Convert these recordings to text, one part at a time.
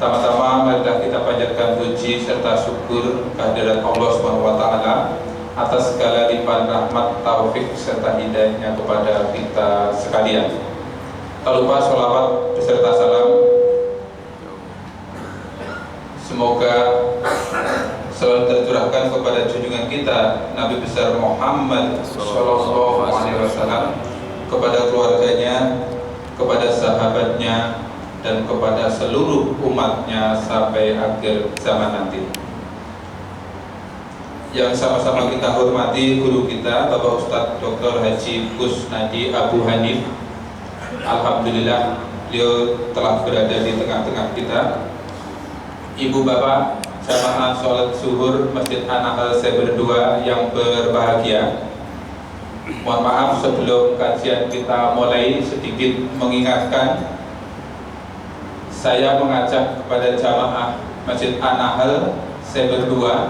Pertama-tama marilah kita panjatkan puji serta syukur kehadirat Allah SWT atas segala limpahan rahmat, taufik serta hidayahnya kepada kita sekalian. Tak lupa sholawat beserta salam semoga selalu tercurahkan kepada junjungan kita Nabi besar Muhammad SAW, kepada keluarganya, kepada sahabatnya, dan kepada seluruh umatnya sampai akhir zaman nanti. Yang sama-sama kita hormati guru kita Bapak Ustadz Dr. Haji Kusnadi Abu Hanif. Alhamdulillah beliau telah berada di tengah-tengah kita. Ibu bapak jamaah sholat zuhur Masjid An-Nahl Seber 2 yang berbahagia, mohon maaf sebelum kajian kita mulai sedikit mengingatkan. Saya mengajak kepada jamaah Masjid An-Nahl Seber 2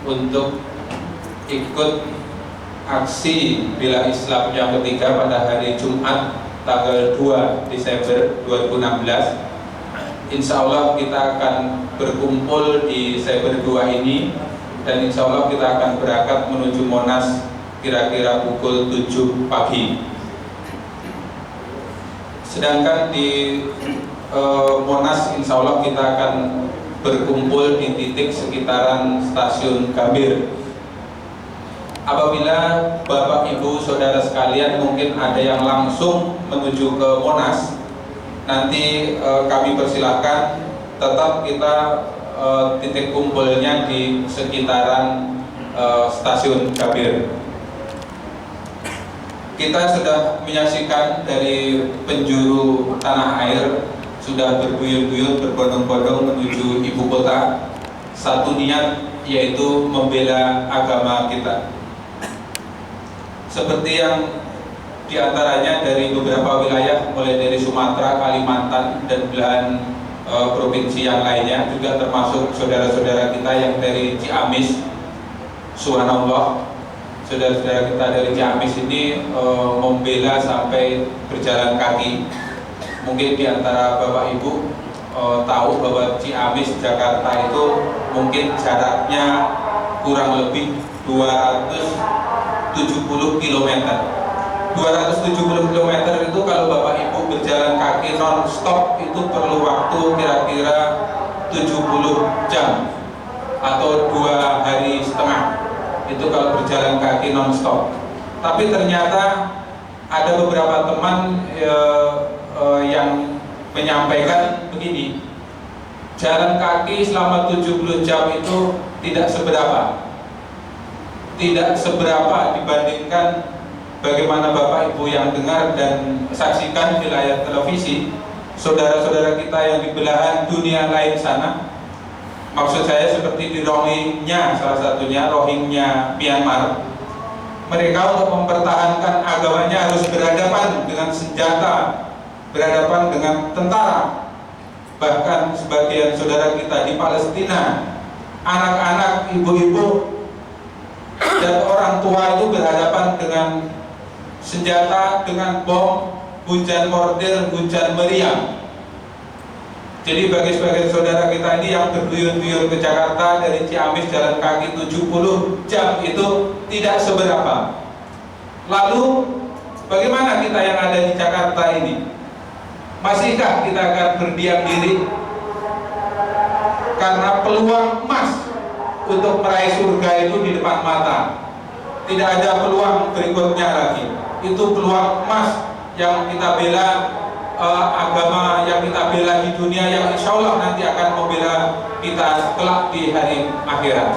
untuk ikut aksi bela Islam yang ketiga pada hari Jumat tanggal 2 Desember 2016. Insya Allah kita akan berkumpul di Seber 2 ini, dan insya Allah kita akan berangkat menuju Monas kira-kira pukul 7 pagi. Sedangkan di Monas insya Allah kita akan berkumpul di titik sekitaran stasiun Gambir. Apabila Bapak Ibu Saudara sekalian mungkin ada yang langsung menuju ke Monas, nanti kami persilahkan tetap kita titik kumpulnya di sekitaran stasiun Gambir. Kita sudah menyaksikan dari penjuru tanah air, sudah berbuyut-buyut berbondong-bondong menuju ibu kota, satu niat yaitu membela agama kita. Seperti yang diantaranya dari beberapa wilayah, mulai dari Sumatera, Kalimantan, dan belahan provinsi yang lainnya, juga termasuk saudara-saudara kita yang dari Ciamis. Subhanallah, saudara-saudara kita dari Ciamis ini membela sampai berjalan kaki. Mungkin di antara Bapak Ibu tahu bahwa Ciamis Jakarta itu mungkin jaraknya kurang lebih 270 km. 270 km itu kalau Bapak Ibu berjalan kaki non-stop itu perlu waktu kira-kira 70 jam atau 2 hari setengah. Itu kalau berjalan kaki non-stop. Tapi ternyata ada beberapa teman yang menyampaikan begini, jalan kaki selama 70 jam itu tidak seberapa dibandingkan bagaimana Bapak Ibu yang dengar dan saksikan di layar televisi saudara-saudara kita yang di belahan dunia lain sana. Maksud saya seperti di Rohingya, salah satunya Rohingya Myanmar. Mereka untuk mempertahankan agamanya harus berhadapan dengan senjata, berhadapan dengan tentara. Bahkan sebagian saudara kita di Palestina, anak-anak, ibu-ibu, dan orang tua itu berhadapan dengan senjata, dengan bom, hujan mortir, hujan meriam. Jadi bagi sebagian saudara kita ini yang berduyun-duyun ke Jakarta dari Ciamis jalan kaki 70 jam itu tidak seberapa. Lalu bagaimana kita yang ada di Jakarta ini? Masihkah kita akan berdiam diri? Karena peluang emas untuk meraih surga itu di depan mata. Tidak ada peluang berikutnya lagi. Itu peluang emas yang kita bela, agama yang kita bela di dunia, yang insya Allah nanti akan membela kita kelak di hari akhirat.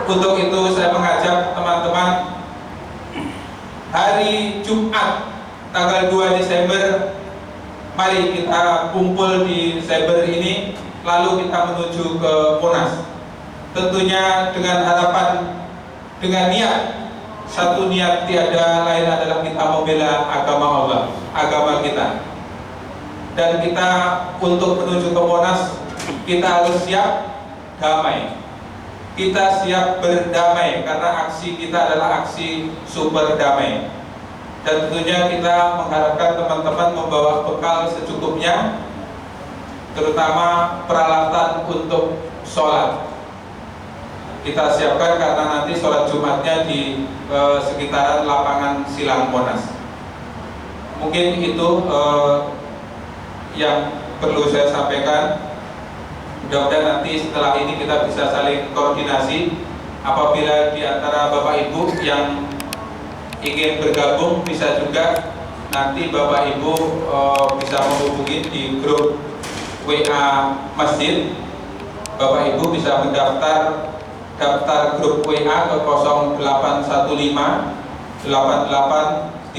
Untuk itu saya mengajak teman-teman, hari Jumat tanggal 2 Desember, mari kita kumpul di Seber ini, lalu kita menuju ke Monas. Tentunya dengan harapan, dengan niat, satu niat tiada lain adalah kita membela agama Allah, agama kita. Dan kita untuk menuju ke Monas, kita harus siap damai. Kita siap berdamai karena aksi kita adalah aksi super damai. Dan tentunya kita mengharapkan teman-teman membawa bekal secukupnya terutama peralatan untuk sholat. Kita siapkan karena nanti sholat Jumatnya di sekitaran lapangan Silang Monas. Mungkin itu yang perlu saya sampaikan. Mudah-mudahan nanti setelah ini kita bisa saling koordinasi. Apabila di antara Bapak Ibu yang ingin bergabung, bisa juga nanti Bapak Ibu bisa menghubungi di grup WA masjid. Bapak Ibu bisa mendaftar grup WA ke 0815 88 39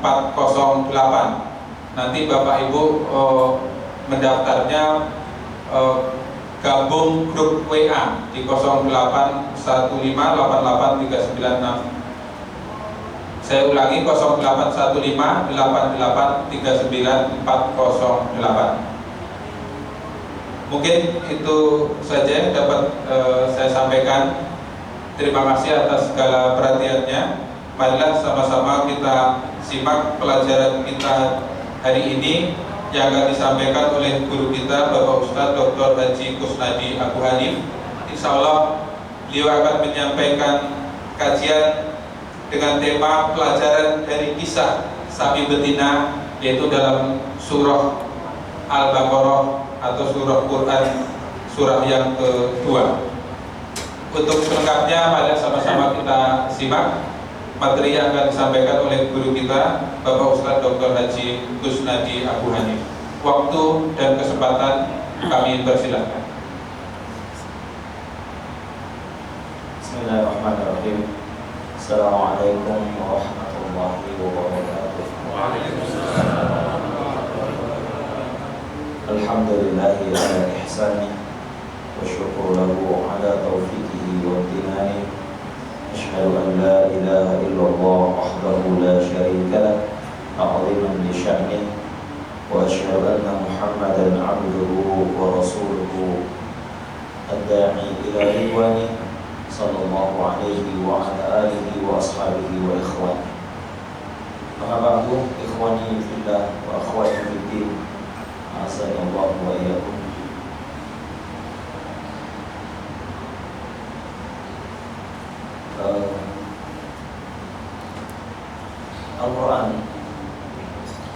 408. Nanti Bapak Ibu mendaftarnya gabung grup WA di 0815 88 396. Saya ulangi 0815 88 39 408. Mungkin itu saja yang dapat saya sampaikan. Terima kasih atas segala perhatiannya. Marilah sama-sama kita simak pelajaran kita hari ini yang akan disampaikan oleh guru kita Bapak Ustadz Dr. Haji Kusnadi Abu Hanif. Insya Allah beliau akan menyampaikan kajian dengan tema pelajaran dari kisah sapi betina, yaitu dalam surah Al-Baqarah atau surah Quran, surah yang kedua. Untuk selengkapnya mari sama-sama kita simak materi yang akan disampaikan oleh guru kita Bapak Ustadz Dr. Haji Kusnadi Abu Hanif. Waktu dan kesempatan kami persilakan. Bismillahirrahmanirrahim. Assalamualaikum warahmatullahi wabarakatuh. Waalaikumsalam. Alhamdulillahi ala ihsanih wa syukur lahu ala taufiqihi wa imtinani. Asyhadu an la ilaha illallah wahdahu la syarika lah ta'ziman li sya'nih wa asyhadu anna Muhammadan 'abduhu wa rasuluhu ad-da'i ila ridwanih sallallahu alaihi wa ala alihi wa ashabihi wa ikhwani. Amma ba'du, ikhwani fillah wa akhwati fiddin, a'azzanallahu wa iyyakum. Al-Quran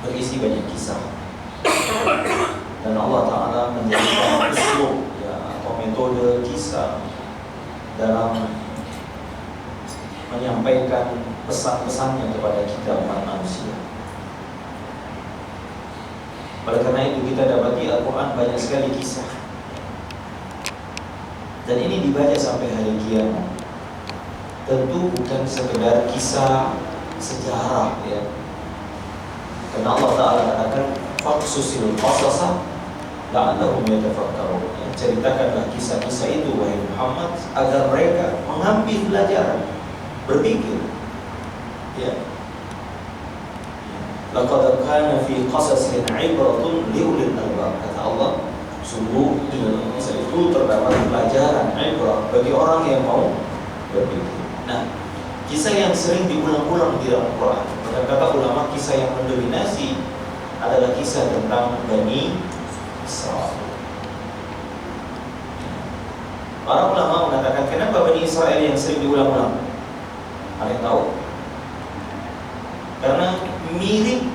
berisi banyak kisah dan Allah Ta'ala menjadikan uslub atau metode kisah dalam menyampaikan pesan-pesannya kepada kita umat manusia. Oleh karena itu kita dapati Al-Quran banyak sekali kisah, dan ini dibaca sampai hari kiamat. Tentu bukan sekedar kisah sejarah, ya. Karena Allah Ta'ala katakan faqsusil qasasa la'allahum yatafakkarun. Ceritakanlah kisah-kisah itu wahai Muhammad agar mereka mengambil pelajaran, berpikir. Ya. Laqad kana fi qasasihim 'ibratun liulil albab. Kata Allah, sungguh di dalam kisah itu terdapat pelajaran, ibrah bagi orang yang mau berpikir. Nah, kisah yang sering diulang-ulang di dalam Quran, kata ulama, kisah yang mendominasi adalah kisah tentang Bani Israel. Para ulama mengatakan, kenapa Bani Israel yang sering diulang-ulang? Ada yang tahu? Karena mirip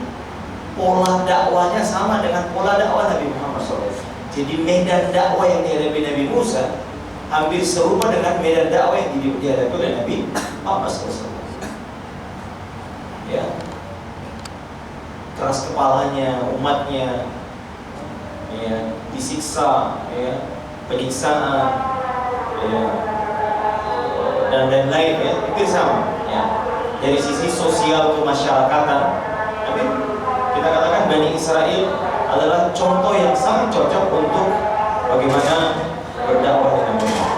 pola dakwanya sama dengan pola dakwah Nabi Muhammad SAW. Jadi medan dakwah yang dihadapi Nabi Musa hampir serupa dengan medan dakwah yang dihadapi oleh Nabi Muhammad SAW. Ya, keras kepalanya, umatnya, ya, disiksa, ya, penyiksaan, ya, dan lain-lain, ya, itu sama, ya. Dari sisi sosial kemasyarakatan, tapi kita katakan Bani Israel adalah contoh yang sangat cocok untuk bagaimana berdakwah dengan benar.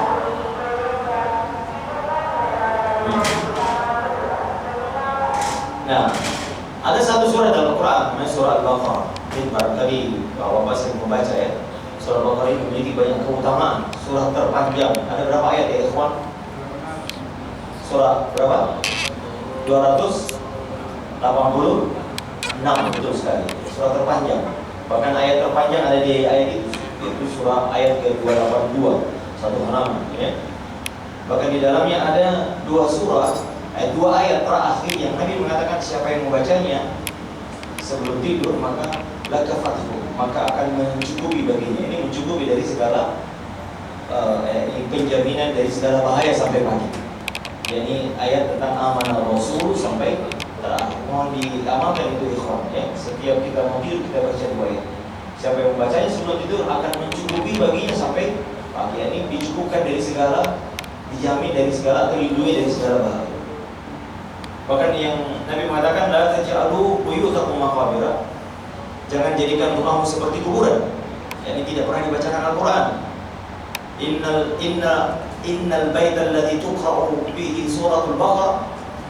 Nah, ada satu surah dalam Al-Quran, namanya surah Al-Baqarah. Ini barangkali Bapak sering membaca, ya. Surah Al-Baqarah ini memiliki banyak keutamaan. Surah terpanjang. Ada berapa ayat, ya ikhwan? Surah berapa? 286, betul sekali. Surah terpanjang. Bahkan ayat terpanjang ada di ayat itu, yaitu surah ayat ke-282, satu halaman ya. Bahkan di dalamnya ada dua surah, dua ayat terakhir yang Nabi mengatakan siapa yang membacanya sebelum tidur maka lakafathu, maka akan mencukupi baginya. Ini mencukupi dari segala ini penjaminan dari segala bahaya sampai pagi. Ini ayat tentang amanah Rasul sampai terakhir. Mohon diamalkan itu ikhwan ya. Setiap kita mau tidur kita baca dua ayat. Siapa yang membacanya sebelum tidur akan mencukupi baginya sampai pagi. Ini dicukupkan dari segala, dijamin dari segala, terlindungi dari segala bahaya. Bahkan yang Nabi mengatakan la taj'alu buyutakum maqabira. Jangan jadikan rumahmu seperti kuburan. Yani tidak pernah dibacakan Al-Qur'an. Innal baita alladhi tuqra'u bihi suratul Baqarah,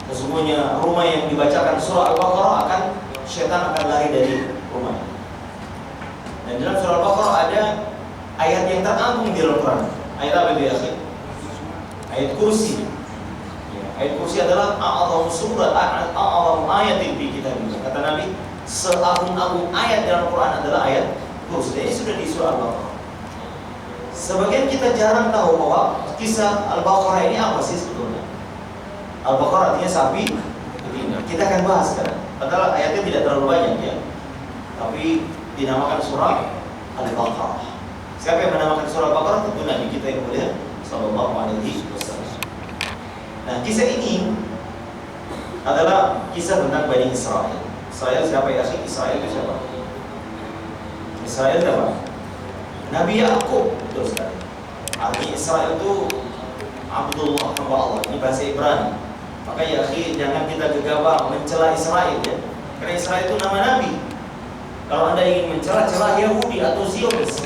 sesungguhnya rumah yang dibacakan surah Al-Baqarah akan syaitan akan lari dari rumah. Dan dalam surah Al-Baqarah ada ayat yang teragung di Al-Quran. Ayat apa itu ya? Ayat kursi. Ya, ayat kursi adalah a'adhamu surat, a'adhamu ayatin fi kitabillah. Kata Nabi, seagung-agung ayat dalam Al-Quran adalah ayat kursi. Ini sudah di surah Al-Baqarah. Sebagian kita jarang tahu bahwa kisah Al-Baqarah ini apa sih sebetulnya. Al-Baqarah artinya sapi betina. Kita akan bahas sekarang. Padahal ayatnya tidak terlalu banyak ya. Tapi dinamakan surah Al-Baqarah. Siapa yang menamakan surah Al-Baqarah? Tentu Nabi kita yang mulia sallallahu alaihi wasallam. Nah, kisah ini adalah kisah tentang Bani Israel. Israel siapa ya sih? Israel itu siapa? Israel siapa? Nabi Ya'qub, betul sekali. Arti Israel itu Abdullah, hamba Allah. Ini bahasa Ibrani. Maka ya akhi, jangan kita gegabah mencela Israel ya. Karena Israel itu nama Nabi. Kalau Anda ingin mencela Yahudi atau Zionis,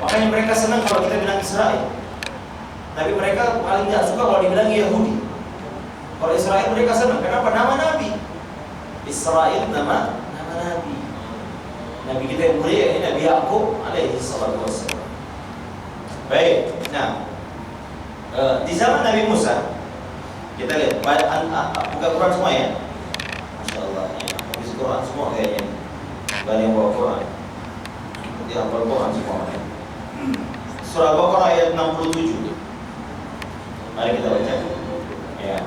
makanya mereka senang kalau kita bilang Israel. Tapi mereka paling tidak suka kalau dibilang Yahudi. Kalau Israel mereka senang. Kenapa? Nama Nabi. Israel nama Nabi. Nabi kita yang mulia ini Nabi Ya'qub alaihi salatu wassalam. Baik, nah di zaman Nabi Musa kita lihat buka Quran semua ya. Masya Allah ya, habis Quran semua kayaknya. Gak yang bawa Quran. Dia hafal Quran semua ya. Surah Al-Baqarah ayat 67. Mari kita baca ya.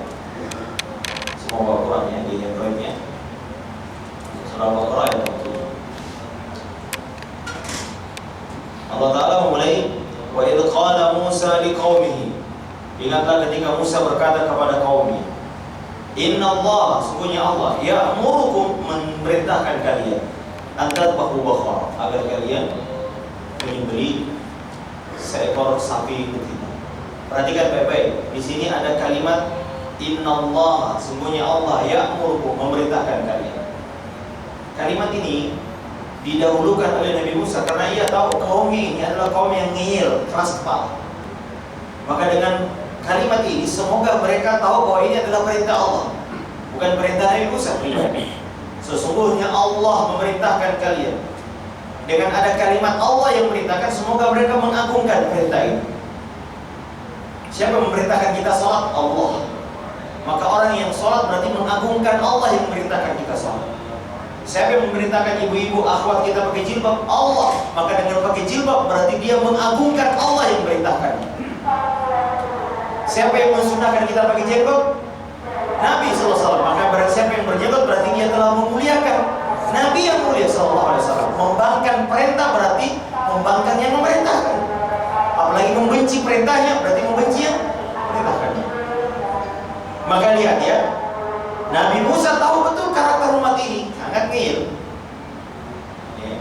Semua bawa Quran ya, di Androidnya. Surah Al-Baqarah ayat 67. Allah Ta'ala memulai wa idh qala Musa liqaumihi. Ingatlah ketika Musa berkata kepada kaumnya, Inna Allah, sungguhnya Allah ya'murukum, memerintahkan kalian antadbahu baqarah, agar kalian menyembelih seekor sapi betina. Perhatikan baik-baik. Di sini ada kalimat Inna Allah, sungguhnya Allah ya'murukum, memerintahkan kalian. Kalimat ini didahulukan oleh Nabi Musa karena ia tahu kaum ini adalah kaum yang ngeyel, keras kepala. Maka dengan kalimat ini semoga mereka tahu bahwa ini adalah perintah Allah, bukan perintah Nabi Musa. Sesungguhnya Allah memerintahkan kalian. Dengan ada kalimat Allah yang memerintahkan, semoga mereka mengagungkan perintah ini. Siapa yang memerintahkan kita sholat? Allah. Maka orang yang sholat berarti mengagungkan Allah yang memerintahkan kita sholat. Siapa yang memerintahkan ibu-ibu akhwat kita pakai jilbab? Allah. Maka dengan pakai jilbab berarti dia mengagungkan Allah yang memerintahkan. Siapa yang mensunahkan kita pakai jilbab? Nabi SAW. Maka berarti siapa yang berjilbab berarti dia telah memuliakan Nabi yang mulia SAW. Membangkang perintah berarti membangkang yang memerintahkan. Apalagi membenci perintahnya berarti membenci yang memerintahkannya. Maka lihat ya, Nabi Musa tahu betul karakter umat ini, sangat ngeyel. Ya.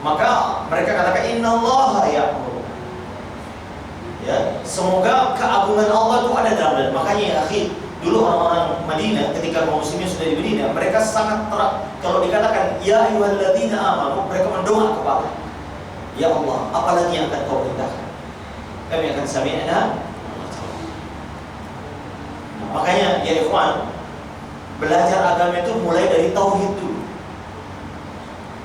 Maka mereka katakan Inna Allah ya'muru. Ya, semoga keagungan Allah itu ada dalam diri. Makanya ya akhi, dulu orang-orang Madinah ketika kaum muslimin sudah di Madinah, mereka sangat kalau dikatakan ya ayyuhalladzina amanu, mereka mendoa kepada ya Allah, apalagi yang akan kau perintahkan? Kami akan sami'na. Makanya ya ikhwan, belajar agama itu mulai dari tauhid dulu.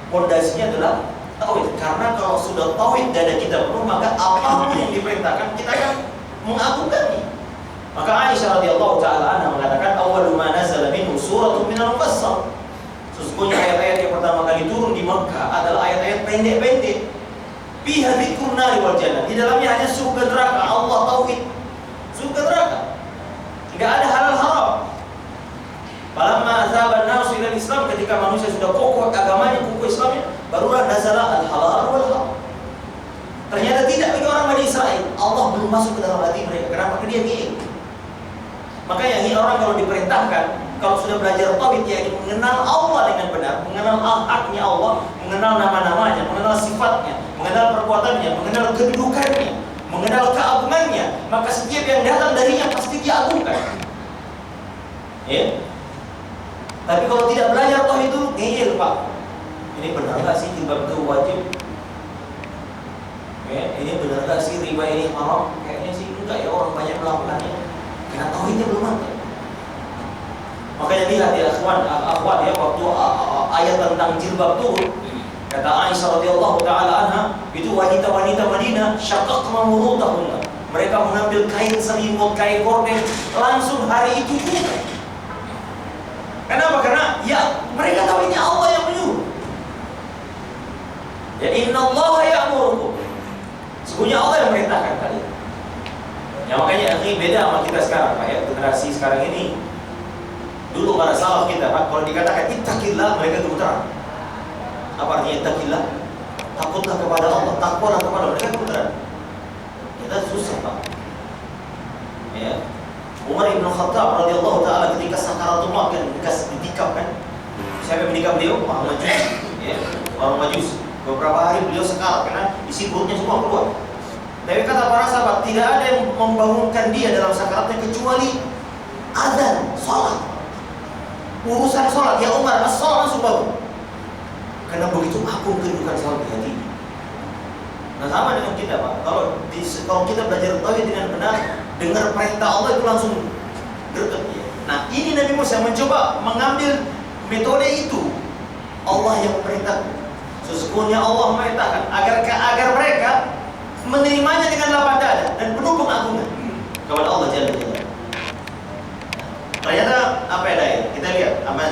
Pondasinya adalah tauhid. Karena kalau sudah tauhid dada kita penuh, maka apapun yang diperintahkan kita akan mengagungkannya. Maka Aisyah radhiyallahu taala anha mengatakan awwalu ma nazala minhu suratun minal mufassal. Sesungguhnya ayat-ayat yang pertama kali turun di Mekah adalah ayat-ayat pendek-pendek. Fiha dzikrun nari wal jannah. Di dalamnya hanya surga neraka, Allah tauhid. Surga neraka. Enggak ada halal haram. Falamma azaban nasu ila Islam, ketika manusia sudah kokoh agamanya, kokoh Islamnya, barulah nazala al-halal wal haram. Ternyata tidak bagi orang Bani Israel. Allah belum masuk ke dalam hati mereka. Kenapa? Karena dia ngil. Makanya ini orang kalau diperintahkan, kalau sudah belajar tauhid, yaitu mengenal Allah dengan benar, mengenal haknya Allah, mengenal nama-namanya, mengenal sifatnya, mengenal perbuatannya, mengenal kedudukannya, mengenal keagungannya, maka setiap yang datang darinya pasti diagungkan. Ya. Tapi kalau tidak belajar tauhid itu ngeyel, Pak. Ini benar nggak sih jilbab itu wajib? Ya, ini benar nggak sih riba ini haram? Kayaknya sih enggak ya, orang banyak melakukannya. Karena tauhidnya belum ada. Makanya lihat ya akhwat ya, waktu ayat tentang jilbab turun, kata Aisyah radhiyallahu taala anha, itu wanita-wanita Madinah syaqqaqna murutahunna. Mereka mengambil kain selimut, kain gorden, langsung hari itu juga. Kenapa? Karena ya mereka tahu ini Allah yang menyuruh. Ya innallaha ya'murukum. Sesungguhnya Allah yang merintahkan kalian. Ya makanya ini beda sama kita sekarang, Pak ya, generasi sekarang ini. Dulu para salaf kita, Pak, kalau dikatakan ittaqillah, mereka gemetaran. Apa artinya ittaqillah? Takutlah kepada Allah, takwalah kepada Allah, mereka gemetaran. Kita susah, Pak. Ya. Umar bin Khattab radhiyallahu taala ketika sakaratul maut kan ditikam kan. Siapa yang menikam beliau? Orang Majus. Ya, orang Majus. Beberapa hari beliau sekarat karena isi perutnya semua keluar. Tapi kata para sahabat, tidak ada yang membangunkan dia dalam sakaratnya kecuali azan, sholat. Urusan sholat, ya Umar, as-sholat langsung bangun. Karena begitu agung kedudukan sholat di hati. Nah sama dengan kita, Pak. Kalau kita belajar tauhid dengan benar, dengar perintah Allah itu langsung greget. Nah ini Nabi Musa mencoba mengambil metode itu. Allah yang memerintahkan. Sesungguhnya Allah memerintahkan agar mereka menerimanya dengan lapang dada dan penuh pengagungan kepada Allah Jalla Jalla. Ternyata apa ya daya? Kita lihat aman.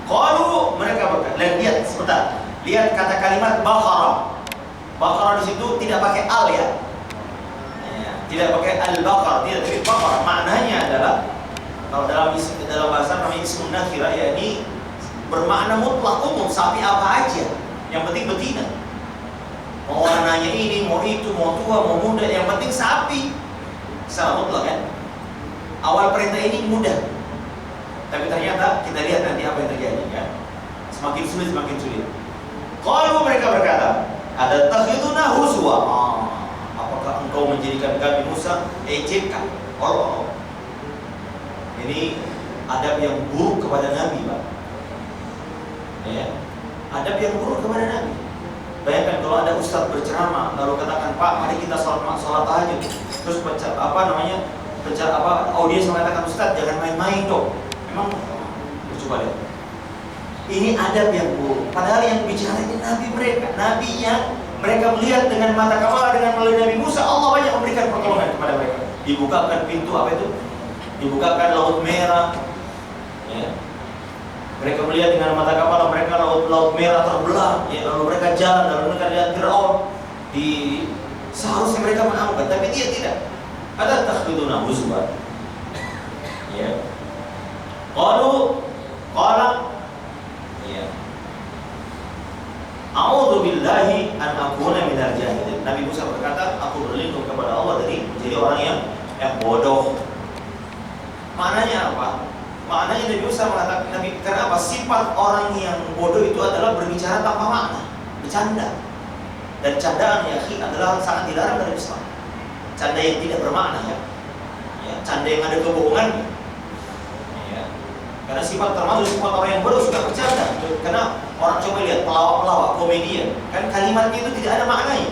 Qalu, mereka berkata, lihat sebentar. Lihat kata kalimat Baqarah. Baqarah di situ tidak pakai al ya. Tidak pakai al-Baqarah, tidak, tapi Baqarah. Maknanya adalah kalau dalam bahasa namanya ismun nakirah, yakni bermakna mutlak umum, sapi apa aja, yang penting betina. Mau warnanya ini, mau itu, mau tua, mau muda, yang penting sapi. Secara mutlak kan. Awal perintah ini mudah, tapi ternyata kita lihat nanti apa yang terjadi kan. Semakin sulit, semakin sulit. Kalau mereka berkata, ada takhiduna huzwa. Apakah engkau menjadikan kami Musa ejekan? Allah. Ini adab yang buruk kepada Nabi, Pak. Ya, adab yang buruk kepada Nabi. Bayangkan kalau ada ustaz berceramah lalu katakan, Pak, mari kita sholat tahajud. Terus audiens mengatakan, Ustaz jangan main-main dong. Memang coba lihat. Ini adab yang buruk. Padahal yang bicara ini Nabi mereka, Nabi yang mereka melihat dengan mata kepala dengan melalui Nabi Musa, Allah banyak memberikan pertolongan kepada mereka. Dibukakan pintu apa itu? Dibukakan laut merah. Ya. Mereka melihat dengan mata kepala mereka laut merah terbelah. Ya, lalu mereka jalan, lalu mereka lihat Fir'aun. Seharusnya mereka mengamalkan, tapi dia tidak. Ada takhiduna huzwa. Ya. Qala ya. A'udzu billahi an akuna minal jahilin. Nabi Musa berkata, aku berlindung kepada Allah dari menjadi orang yang bodoh. Maknanya apa? Maknanya Nabi Musa mengatakan, kenapa? Sifat orang yang bodoh itu adalah berbicara tanpa makna, bercanda. Dan candaan ya adalah sangat dilarang dalam Islam. Canda yang tidak bermakna ya. Canda yang ada kebohongan. Ya. Karena termasuk sifat orang yang bodoh suka bercanda. Karena orang coba lihat pelawak-pelawak komedian, kan kalimatnya itu tidak ada maknanya.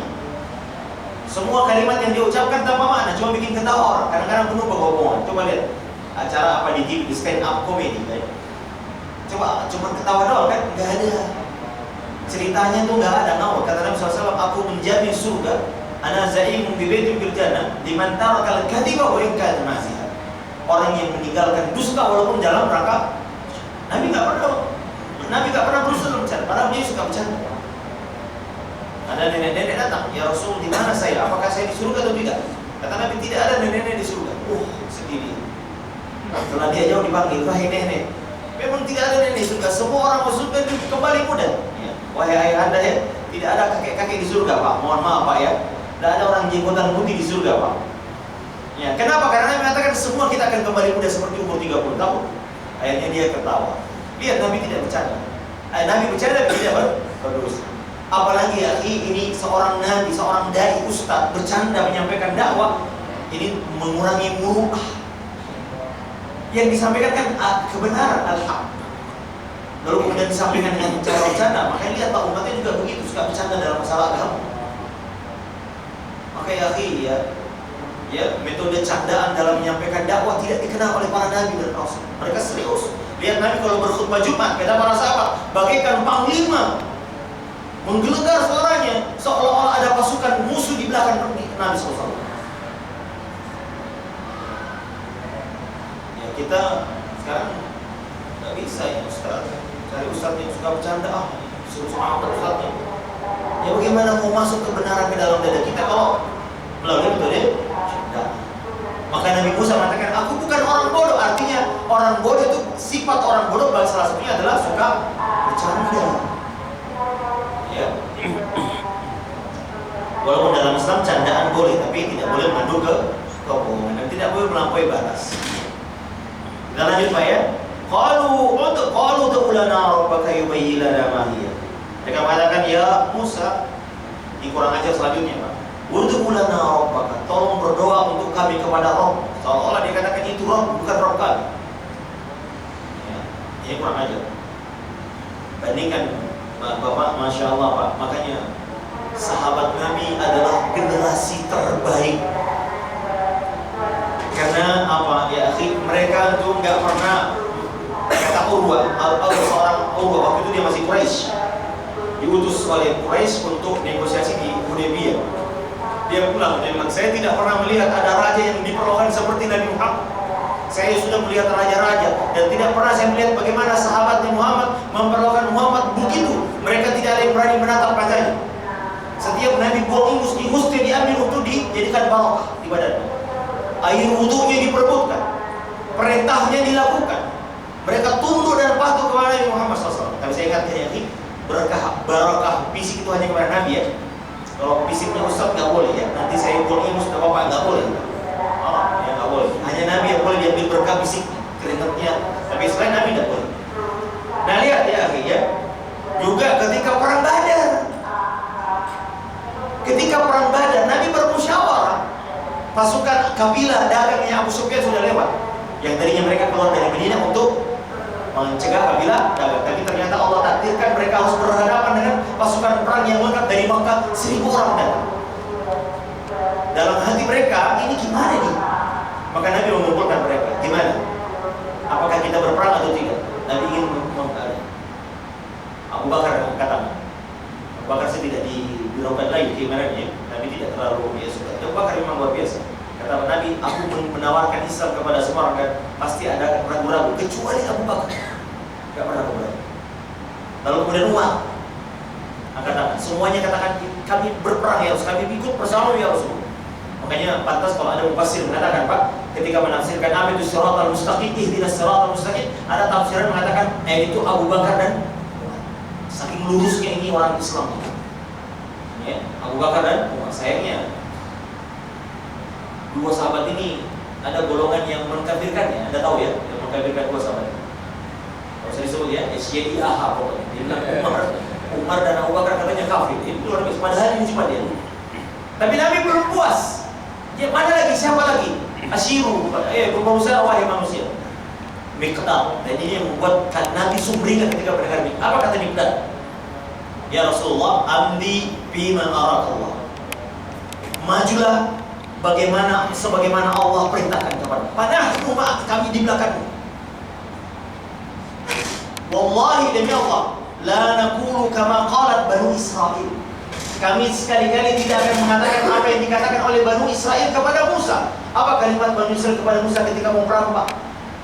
Semua kalimat yang diucapkan tanpa makna, cuma bikin ketawa orang. Kadang-kadang penuh kebohongan. Coba lihat acara apa di TV, di stand up comedy kan. Coba cuma ketawa doang kan, nggak ada ceritanya tuh, nggak ada ngawur. Kata Nabi SAW, aku menjamin surga, ana zaimun bi baitin fil jannah liman tarakal kadhiba wa in kana nasiha. Orang yang meninggalkan dusta walaupun dalam rangka, Nabi nggak pernah Nabi gak pernah berusaha bercanda, padahal dia suka bercanda. Ada nenek-nenek datang, ya Rasul, di mana saya? Apakah saya di surga atau tidak? Kata Nabi, tidak ada nenek-nenek di surga. Sedih dia. Setelah dia jauh dipanggil, wahai nenek, memang tidak ada nenek di surga. Semua orang masuk surga kembali muda. Ya. Wahai ayah anda ya, tidak ada kakek-kakek di surga Pak. Mohon maaf Pak ya, tidak ada orang jenggotan putih di surga Pak. Ya. Kenapa? Karena Nabi mengatakan semua kita akan kembali muda seperti umur 30 tahun. Akhirnya dia ketawa. Lihat, Nabi tidak bercanda. Nabi bercanda tapi tidak berdosa. Apalagi ya, ini seorang nabi, seorang dai, ustaz bercanda menyampaikan dakwah, ini mengurangi muruah. Yang disampaikan kan kebenaran, al-haq. Lalu kemudian disampaikan dengan cara bercanda. Makanya lihat Pak, umatnya juga begitu, suka bercanda dalam masalah agama. Makanya ya, metode candaan dalam menyampaikan dakwah tidak dikenal oleh para nabi dan rasul. Mereka serius. Lihat Nabi kalau berkhutbah Jumat, kata para sahabat, bagaikan panglima menggelegar suaranya seolah-olah ada pasukan musuh di belakang Nabi SAW. Ya, kita sekarang nggak bisa ya Ustaz, cari Ustaz yang suka bercanda, suruh sama Ustaznya. Ya bagaimana mau masuk kebenaran ke dalam dada kita kalau melalui metode canda? Maka Nabi Musa mengatakan, aku bukan orang bodoh. Artinya orang bodoh itu, sifat orang bodoh salah satunya adalah suka bercanda. Ya. Walaupun dalam Islam candaan boleh, tapi tidak boleh mengandung kebohongan dan tidak boleh melampaui batas. Kita lanjut Pak ya. Qalu ta'ulana rabbaka yubayyin lana ma hiya. Mereka mengatakan, ya Musa, di Quran ajar selanjutnya Pak. Ud'ulana rabbaka, tolong berdoa untuk kami kepada Rabb. Seolah-olah dia katakan itu Rabb, bukan Rabb kami. Ya, ini kurang ajar. Bandingkan Bapak, Masya Allah Pak. Makanya sahabat Nabi adalah generasi terbaik. Karena apa? Ya, mereka itu nggak pernah, kata Urwah, seorang Urwah waktu itu dia masih Quraisy, diutus oleh Quraisy untuk negosiasi di Hudaybiyah. Dia pulang, dia bilang, saya tidak pernah melihat ada raja yang diperlakukan seperti Nabi Muhammad. Saya sudah melihat raja-raja dan tidak pernah saya melihat bagaimana sahabatnya Muhammad memperlakukan Muhammad begitu. Mereka tidak ada yang berani menatap matanya. Setiap Nabi buang ingusnya diambil untuk dijadikan barokah di badannya. Air wudunya diperebutkan, perintahnya dilakukan. Mereka tunduk dan patuh kepada Nabi Muhammad SAW. Tapi saya ingat ya, ini barakah fisik itu hanya kepada Nabi ya. Kalau fisiknya Ustaz nggak boleh ya. Nanti saya buang ingus dan bapak nggak boleh. Ya nggak boleh. Hanya Nabi yang boleh diambil berkah fisik, keringatnya. Tapi selain Nabi nggak boleh. Nah lihat ya akhirnya juga ketika perang Badar. Ketika perang Badar, Nabi bermusyawarah. Pasukan kabilah dagangnya Abu Sufyan sudah lewat. Yang tadinya mereka keluar dari Madinah untuk mencegah kabilah dagang. Tapi ternyata Allah takdirkan mereka harus berhadapan dengan pasukan perang yang lengkap dari Makkah, 1000 orang datang. Dalam hati mereka, ini gimana nih? Maka Nabi mengumpulkan mereka. Gimana? Apakah kita berperang atau tidak? Nabi ingin mengatakan. Abu Bakar katakan. Abu Bakar saya tidak diraukan lagi keimanannya, tapi tidak terlalu biasa. Abu Bakar memang luar biasa. Kata Nabi, aku menawarkan Islam kepada semua orang, kan pasti ada ragu-ragu, kecuali Abu Bakar. Gak pernah ragu-ragu. Lalu kemudian Umar angkat tangan. Semuanya katakan, kami berperang ya Rasul, kami ikut bersama ya Rasul. Makanya pantas kalau ada mufassir mengatakan Pak, ketika menafsirkan apa itu siratal mustaqim, ihdinas siratal mustaqim, ada tafsiran mengatakan itu Abu Bakar dan Umar. Saking lurusnya ini orang Islam. Ya, Abu Bakar dan Umar. Sayangnya dua sahabat ini ada golongan yang mengkafirkannya. Anda tahu ya, yang mengkafirkan dua sahabat ini. Kalau saya disebut ya, SYIAH pokoknya. Dia bilang Umar dan Abu Bakar katanya kafir. Itu luar biasa. Padahal ini cuma dia. Tapi Nabi belum puas. Dia mana lagi? Siapa lagi? Asyiru, berusaha wahai manusia. Miqdad. Dan ini yang membuat Nabi sumringah ketika mendengar ini. Apa kata Miqdad? Ya Rasulullah, amdi bima arakallah. Majulah sebagaimana Allah perintahkan kepada. Padahal rumah kami di belakangmu. Wallahi demi Allah, la naqulu kama qalat Banu Israil. Kami sekali-kali tidak akan mengatakan apa yang dikatakan oleh Banu Israil kepada Musa. Apa kalimat Banu Israil kepada Musa ketika mau perang Pak?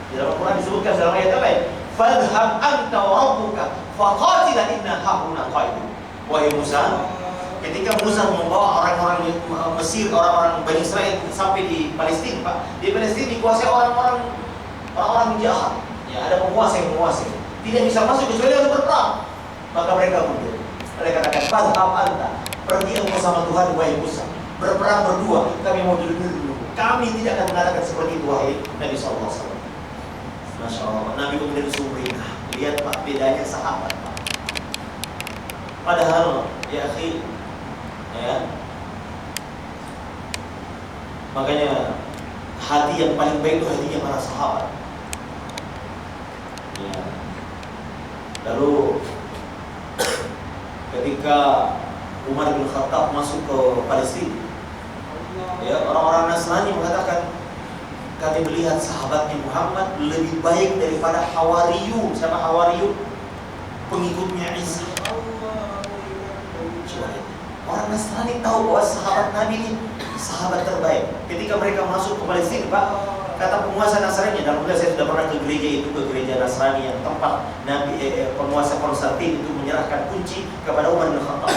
Di dalam Quran disebutkan dalam ayat lain. Fadhhab anta wa rabbuka faqatila inna hahuna qa'idun. Wahai Musa, ketika Musa membawa orang-orang Mesir, orang-orang Bani Israel sampai di Palestina, Pak. Di Palestina dikuasai orang-orang jahat. Ya, ada penguasa yang menguasai. Tidak bisa masuk kecuali harus berperang. Maka mereka mundur. Mereka katakan, "Fadhhab anta." Pergi engkau sama Tuhan, wahai Musa. Berperang berdua. Kami mau dulu. Kami tidak akan mengatakan seperti itu, wahai Nabi SAW. Masya Allah, Nabi kemudian sumringah. Lihat Pak, bedanya sahabat Pak. Padahal, ya akhi, ya, makanya hati yang paling baik itu hatinya para sahabat. Ya. Lalu ketika Umar bin Khattab masuk ke Palestina, ya, orang-orang Nasrani mengatakan, kami melihat sahabatnya Muhammad lebih baik daripada Hawariyun. Siapa Hawariyun? Pengikutnya Isa. Orang Nasrani tahu bahwa sahabat Nabi ini sahabat terbaik. Ketika mereka masuk ke Palestina, Pak, kata penguasa Nasrani, dalam saya sudah pernah ke gereja itu, ke gereja Nasrani yang tempat Nabi penguasa Konstantin itu menyerahkan kunci kepada Umar bin Khattab.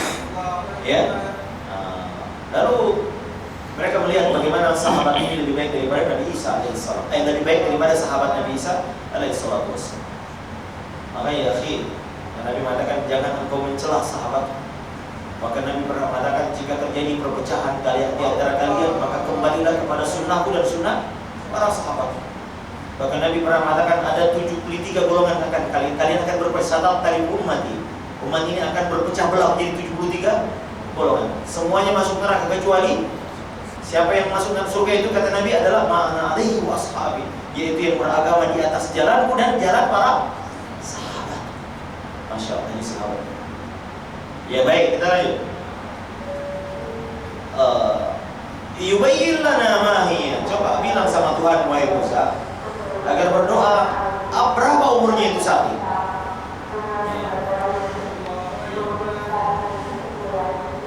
Ya. Lalu mereka melihat bagaimana sahabat ini lebih baik daripada Nabi Isa alaihissalam. Lebih baik daripada sahabat Nabi Isa alaihissalam. Makanya ya akhi, Nabi mengatakan jangan engkau mencela sahabat. Maka Nabi pernah mengatakan jika terjadi perpecahan di antara kalian, maka kembalilah kepada sunnahku dan sunnah para sahabat. Bahkan Nabi pernah mengatakan ada 73 golongan akan kalian akan berpecah tali umat ini. Umat ini akan berpecah belah menjadi 73 golongan. Semuanya masuk neraka kecuali siapa yang masuk dalam surga itu, kata Nabi, adalah ma'ana alaihi wa ashabi, yaitu yang beragama di atas jalanku dan jalan para sahabat. Masya Allah, ini sahabat. Ya baik, kita lanjut. Yubayyin lana ma hiya. Coba bilang sama Tuhan, wahai Musa, agar berdoa, berapa umurnya itu sapi?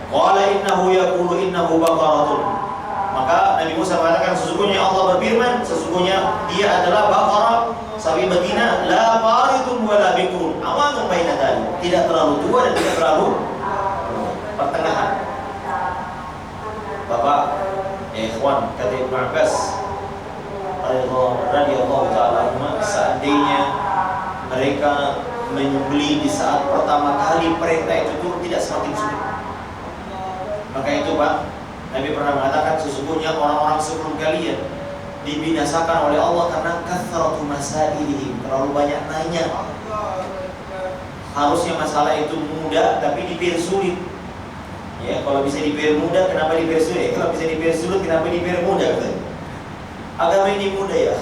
Qala innahu yaqulu innahu baqaratun. Maka Nabi Musa mengatakan, sesungguhnya Allah berfirman, sesungguhnya dia adalah baqarah, sapi betina, la faridun wa la bikrun, awanun baina dzalik, tidak terlalu tua dan tidak terlalu pertengahan. Bapak, ya ikhwan, kata Ibnu Abbas radhiyallahu ta'ala anhu, seandainya mereka menyembelih di saat pertama kali perintah itu turun, tidak semakin sulit. Maka itu Pak, Nabi pernah mengatakan sesungguhnya orang-orang sebelum kalian dibinasakan oleh Allah karena kathratu masailihim, terlalu banyak nanya. Harusnya masalah itu mudah tapi dipersulit. Ya, kalau bisa dipermudah kenapa dipersulit? Kalau bisa dipersulit kenapa dipermudah? Agama ini mudah ya.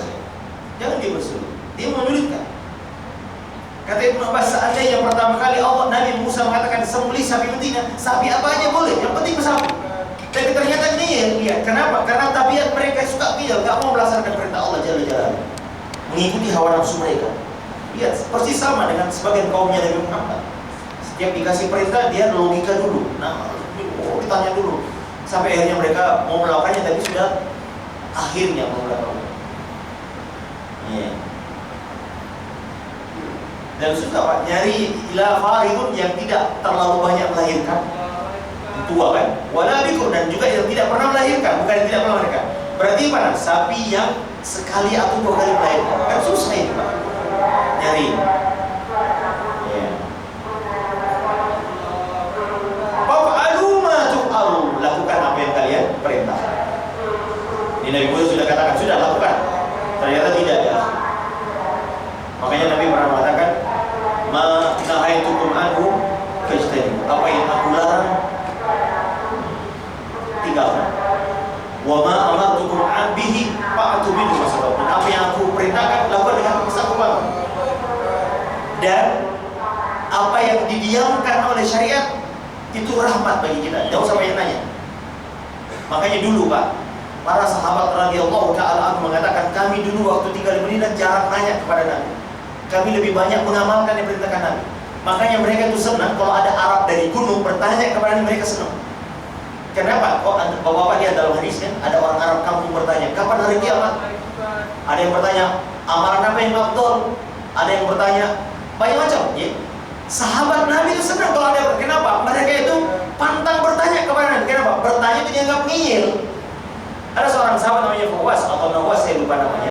Jangan dipersulit. Dia menyulitkan. Kata Ibnu Abbas, seandainya pertama kali Allah Nabi Musa mengatakan sembelih sapi betina, sapi apa aja boleh, yang penting sapi. Tapi ternyata ini yang lihat. Kenapa? Karena tabiat mereka suka biar gak mau melaksanakan perintah Allah Jalla Jalaluhu, mengikuti hawa nafsu mereka. Lihat, persis sama dengan sebagian kaumnya Nabi Muhammad. Setiap dikasih perintah dia logika dulu. Nah, ditanya dulu. Sampai akhirnya mereka mau melakukannya, tapi sudah akhirnya mau melakukannya. Yeah. Dan sudah Pak, nyari ila faridun yang tidak terlalu banyak melahirkan, tua kan, wala bikur, dan juga yang tidak pernah melahirkan, bukan yang tidak pernah melahirkan. Berarti mana? Sapi yang sekali atau dua kali melahirkan, kan susah itu Pak, nyari. Yeah. Fa'alu ma tu'alu, lakukan apa yang kalian perintah. Ini Nabi Musa sudah katakan, sudah lakukan. Ternyata tidak ya. Makanya Nabi pernah mengatakan, ma nahaitukum anhu fajtanibu, apa yang aku larang tinggalkan. Wa ma amartukum an bihi fa'tu minhu masabatun, apa yang aku perintahkan lakukan dengan kesabaran. Dan apa yang didiamkan oleh syariat itu rahmat bagi kita. Jangan sampai yang nanya. Makanya dulu Pak, para sahabat radhiyallahu ta'ala anhum mengatakan, kami dulu waktu tinggal di Madinah jarang nanya kepada Nabi. Kami lebih banyak mengamalkan yang perintahkan Nabi. Makanya mereka itu senang kalau ada Arab dari gunung bertanya kepada Nabi, mereka senang. Kenapa? Kok Bapak lihat dalam hadis kan, ada orang Arab kampung bertanya, kapan hari kiamat? Ada yang bertanya, amalan apa yang afdol? Ada yang bertanya banyak macam, ya. Sahabat Nabi itu senang kalau ada. Kenapa? Mereka itu pantang bertanya kepada Nabi. Kenapa? Bertanya itu dianggap ngeyel. Ada seorang sahabat namanya Fawas atau Nawas, saya lupa namanya.